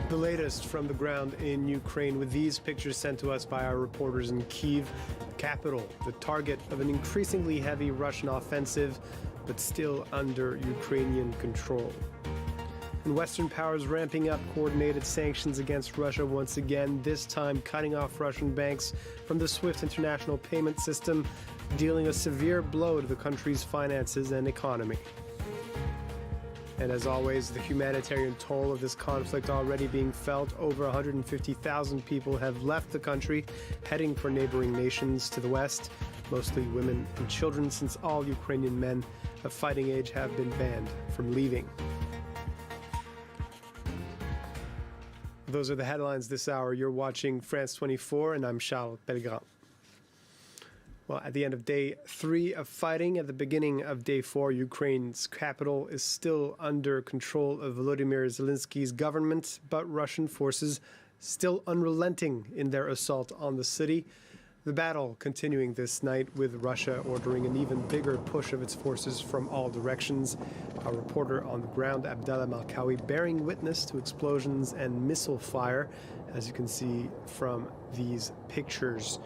The latest from the ground in Ukraine with these pictures sent to us by our reporters in Kyiv, the capital, the target of an increasingly heavy Russian offensive, but still under Ukrainian control. And Western powers ramping up coordinated sanctions against Russia once again, this time cutting off Russian banks from the SWIFT international payment system, dealing a severe blow to the country's finances and economy. And as always, the humanitarian toll of this conflict already being felt. Over 150,000 people have left the country, heading for neighboring nations to the west, mostly women and children, since all Ukrainian men of fighting age have been banned from leaving. Those are the headlines this hour. You're watching France 24, and I'm Charles Pellegrin. Well, at the end of day 3 of fighting, at the beginning of day 4, Ukraine's capital is still under control of Volodymyr Zelensky's government, but Russian forces still unrelenting in their assault on the city. The battle continuing this night, with Russia ordering an even bigger push of its forces from all directions. Our reporter on the ground, Abdallah Malkawi, bearing witness to explosions and missile fire, as you can see from these pictures.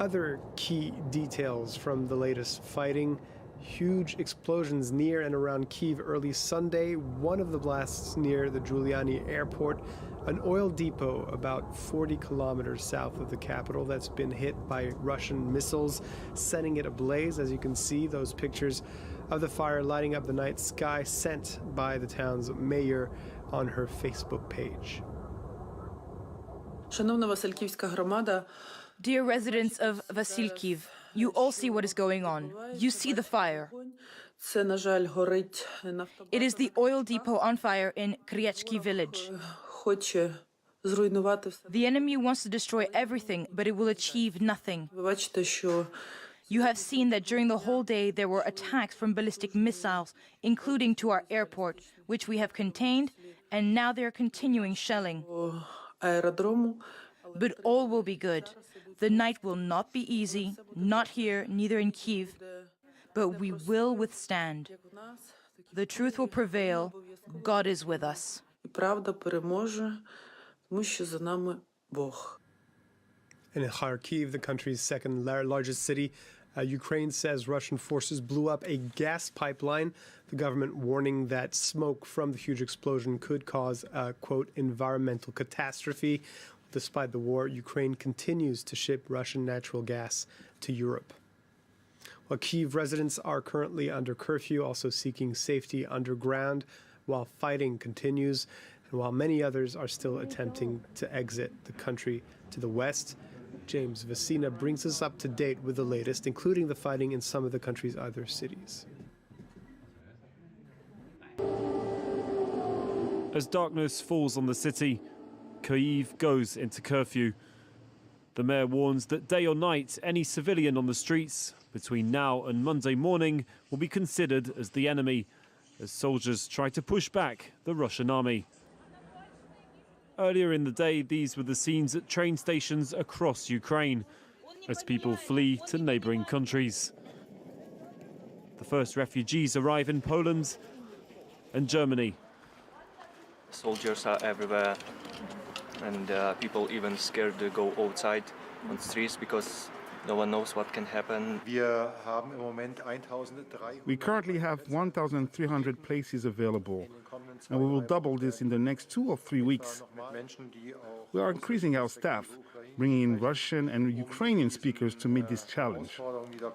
Other key details from the latest fighting: huge explosions near and around Kyiv early Sunday, one of the blasts near the Giuliani airport, an oil depot about 40 kilometers south of the capital that's been hit by Russian missiles, setting it ablaze. As you can see, those pictures of the fire lighting up the night sky sent by the town's mayor on her Facebook page. Шановна Васильківська громада, Dear residents of Vasilkiv, you all see what is going on. You see the fire. це, на жаль, горить It is the oil depot on fire in Kryechki village. хоче зруйнувати все. The enemy wants to destroy everything, but it will achieve nothing. Ви бачите, що You have seen that during the whole day there were attacks from ballistic missiles, including to our airport, which we have contained, and now they are continuing shelling. по аеродрому. But all will be good. The night will not be easy, not here, neither in Kyiv, but we will withstand. The truth will prevail. God is with us. І правда переможе, тому що за нами Бог. And in Kharkiv, the country's second largest city, Ukraine says Russian forces blew up a gas pipeline. The government warning that smoke from the huge explosion could cause a, quote, environmental catastrophe. Despite the war, Ukraine continues to ship Russian natural gas to Europe. Well, Kyiv residents are currently under curfew, also seeking safety underground while fighting continues, and while many others are still attempting to exit the country to the west. James Vecina brings us up to date with the latest, including the fighting in some of the country's other cities. As darkness falls on the city, Kyiv goes into curfew. The mayor warns that day or night, any civilian on the streets between now and Monday morning will be considered as the enemy, as soldiers try to push back the Russian army. Earlier in the day, these were the scenes at train stations across Ukraine, as people flee to neighbouring countries. The first refugees arrive in Poland and Germany. Soldiers are everywhere, and people even scared to go outside on the streets because no one knows what can happen. We currently have 1,300 places available, and we will double this in the next 2 or 3 weeks. We are increasing our staff, bringing in Russian and Ukrainian speakers to meet this challenge.